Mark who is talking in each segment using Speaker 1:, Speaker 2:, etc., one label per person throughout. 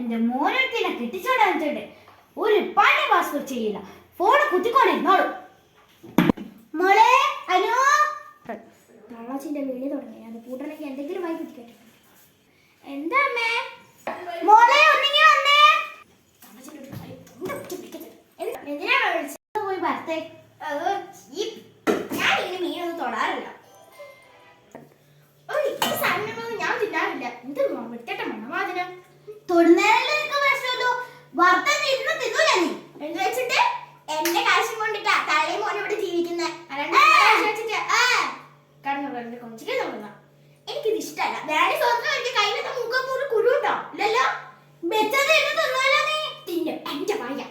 Speaker 1: എന്റെ മോനത്തിനെ കെട്ടിച്ചോണ്ട് വന്നിട്ടുണ്ട്. ഒരു പണി വാസ്തു ചെയ്യില്ല, ഫോണ് കുത്തിക്കൊണ്ടിരുന്നോളൂ. മോളെ അനു തള്ളാച്ചിന്റെ വിളി തുടങ്ങി. അത് കൂട്ടണമെങ്കിൽ എന്തെങ്കിലും വായി കുത്തിക്കട്ടെ. എന്താ അമ്മേ? മോളെ ഒന്നിങ്ങി വന്നേ. എന്തിനാ വിളിച്ചത്? പോയി ഭർത്തേ. ഞാൻ ഇങ്ങനെ മീനൊന്നും തൊടാറില്ല. ഞാൻ തിന്നാറില്ല. എന്ത് വിട്ടട്ട മണമാതിനം തൊടുന്നേരല്ലേ നിനക്ക് പ്രശ്നമല്ലോ. ഭർത്താൻ ഇരുന്ന് തിന്നൂല നീ എന്ന് വെച്ചിട്ട് എന്റെ കാശും കൊണ്ടിട്ടാ തള്ളയും മോനും ഇവിടെ ജീവിക്കുന്നത്. എനിക്കിത് ഇഷ്ടമല്ല. വേറെ സ്വന്തം എനിക്ക് കയ്യിലത്തെ മുഖം കുരുണ്ടോ ഇല്ലല്ലോ. വെച്ചത് ഇരുന്ന് തിന്നല്ലോ നീ. തിന്നും എന്റെ വയ്യ.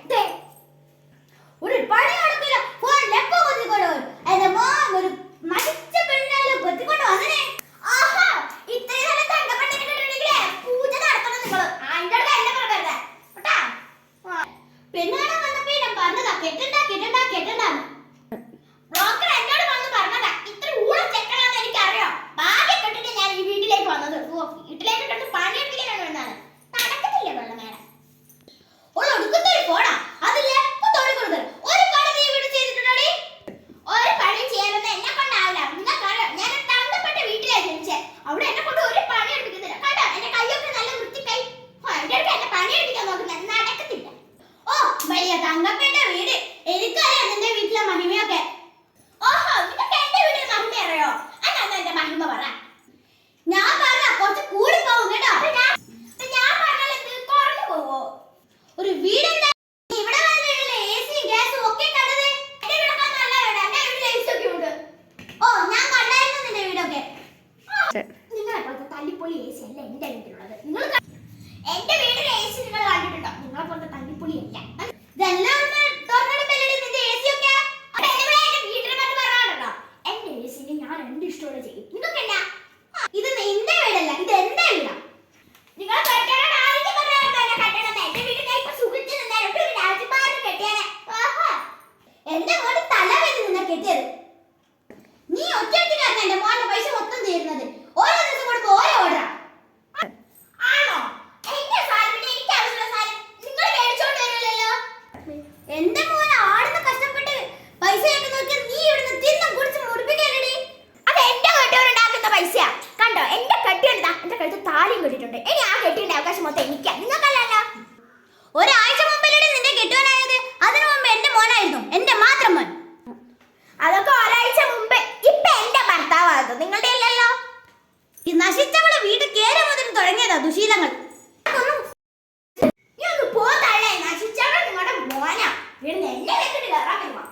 Speaker 1: ഒരു പണി നടക്കില്ല. ഫോണിൽ എപ്പോ കൊത്തിക്കൊണ്ടു എന്റെ മോൻ ഒരു മരിച്ച പെണ്ണല്ലോ കൊത്തിക്കൊണ്ട് വന്നേ. ആഹാ ഇത്രയും നല്ല തങ്കപ്പെണ്ണിനെ കിട്ടണമെങ്കിലേ പൂജ നടത്തണം നിങ്ങള്. അതിന്റെ അടുത്ത് എന്നെ പറയരുത് കേട്ടാ. പെണ്ണുകാണാൻ വന്നപ്പോ ഞാൻ പറഞ്ഞതാ കെട്ടണ്ട കെട്ടണ്ട കെട്ടണ്ടാന്ന്. ബ്രോക്കർ എന്നോട് വന്ന് പറഞ്ഞതാ ഇത്ര ഊളം ചെക്കണമെന്ന് എനിക്കറിയാം. ഭാഗ്യം കെട്ടിട്ട് ഞാൻ ഈ വീട്ടിലേക്ക് വന്നത്. വീട്ടിലേക്ക് ഇട്ടിട്ട് പണിയെടുപ്പിക്കാനാണ് വേണ്ടത്. നടക്കത്തില്ല വെള്ളം മേലെ ഒരു ഒടുക്കത്തൊരു പോടാ. അതില്ല എപ്പോ തൊടി കൊടുക്കൽ. ഒരു പണി നീ വീട് ചെയ്തിട്ടുണ്ടോടി? ഒരു പണി ചെയ്യാനൊന്നും എന്നെ കൊണ്ടാവില്ല. നിങ്ങൾക്കറിയാം ഞാൻ തങ്കപ്പെട്ട വീട്ടിലാണ് ജനിച്ചത്. അവിടെ എന്നെ കൊണ്ട് ഒരു പണി എടുപ്പിക്കുന്നില്ല കേട്ടോ. എന്റെ കൈയൊക്കെ നല്ല വൃത്തിക്കായി. എന്റെ അടുത്ത് എന്നെ പണി എടുപ്പിക്കാൻ നോക്കുന്നത് നടക്കത്തില്ല. ഓ വലിയ തങ്കപ്പെട്ട വീട്. എനിക്കറിയാം നിന്റെ വീട്ടിലെ മഹിമയൊക്കെ. ഓഹോ നിനക്ക് എന്റെ വീട്ടിൽ മഹിമ അറിയോ? അന്നാ എന്റെ മഹിമ പറ. ഞാൻ പറഞ്ഞ കുറച്ച് കൂടി പോകും കേട്ടോ. ഞാൻ പറഞ്ഞാൽ കുറഞ്ഞു പോവോ? ഒരു വീട് ഇവിടെ വന്നിട്ടുള്ള എസിയും ഗ്യാസും ഒക്കെ കണ്ടത് എന്റെ വീടൊക്കെ നല്ല വീട്. എന്റെ വീട്ടിൽ എസി ഒക്കെ ഉണ്ട്. ഓ ഞാൻ കണ്ടായിരുന്നു നിന്റെ വീടൊക്കെ. നിങ്ങളെ പോലത്തെ തല്ലിപ്പൊളി എസി അല്ല എന്റെ വീട്ടിലുള്ളത്. നിങ്ങൾ എന്റെ വീട്ടിലെ എസി നിങ്ങൾ കണ്ടിട്ടുണ്ടോ? നിങ്ങളെ പോലത്തെ തല്ലിപ്പൊളി അല്ല. ഇതെല്ലാം തുറന്നെടുപ്പല്ലേ നിന്റെ എസി ഒക്കെ. വീട്ടിനെ പറ്റി പറയാനുണ്ടോ? എന്റെ എസിന് ഞാൻ എന്ത് ഇഷ്ടമുള്ള ചെയ്യും. നിങ്ങൾക്ക് എന്നാ ഇത് നിന്റെ വീടല്ല, ഇത് എന്റെ വീടാ. നിങ്ങൾ എന്റെ മോന് തല വെച്ച് നിന്നെ കെട്ടിയത്. നീ ഒറ്റയ്ക്കാണ് എന്റെ മോന്റെ പൈസ മൊത്തം തീരുന്നത്. ഓരോ ദിവസം കൊടുക്കും ഓരോ ഓർഡർ ആണോ? എന്റെ സാധനം എനിക്ക് ആവശ്യമുള്ള സാധനം നിങ്ങൾ മേടിച്ചോണ്ട് വരില്ലല്ലോ. എന്റെ മോൻ ആടുന്ന് കഷ്ടപ്പെട്ട് പൈസ ഒക്കെ നോക്കി നീ ഇവിടുന്ന് തിന്നും കുടിച്ച് മുടിപ്പിക്കലടി. അത് എന്റെ കെട്ടിയോണ്ടാക്കുന്ന പൈസയാ കണ്ടോ. എന്റെ കെട്ടിയോണ്ടാ എന്റെ കഴുത്ത് താലിയും കെട്ടിട്ടുണ്ട്. ഇനി ആ കെട്ടിയുടെ അവകാശം മൊത്തം എനിക്കാ, നിങ്ങൾക്കല്ലല്ലോ. ഒരാഴ്ച മുമ്പിലൂടെ നിന്റെ കെട്ടിയോനായത്. അതിനു മുമ്പ് എന്റെ മോനായിരുന്നു, എന്റെ മാത്രം മോൻ. അതൊക്കെ ഒരാഴ്ച മുമ്പ്. ഇപ്പൊ എന്റെ ഭർത്താവായത് നിങ്ങളുടെ അല്ലല്ലോ. ഈ നശിച്ചവളെ വീട്ടിൽ കേറി മുതൽ തുടങ്ങിയതാ ദുശീലങ്ങൾ. നീ ഒന്ന് പോ തള്ളേ. നശിച്ചവളെ നിങ്ങളുടെ മോനാ. വീടിന് എന്നെ വെച്ചിട്ട് കയറാൻ വരുവാ.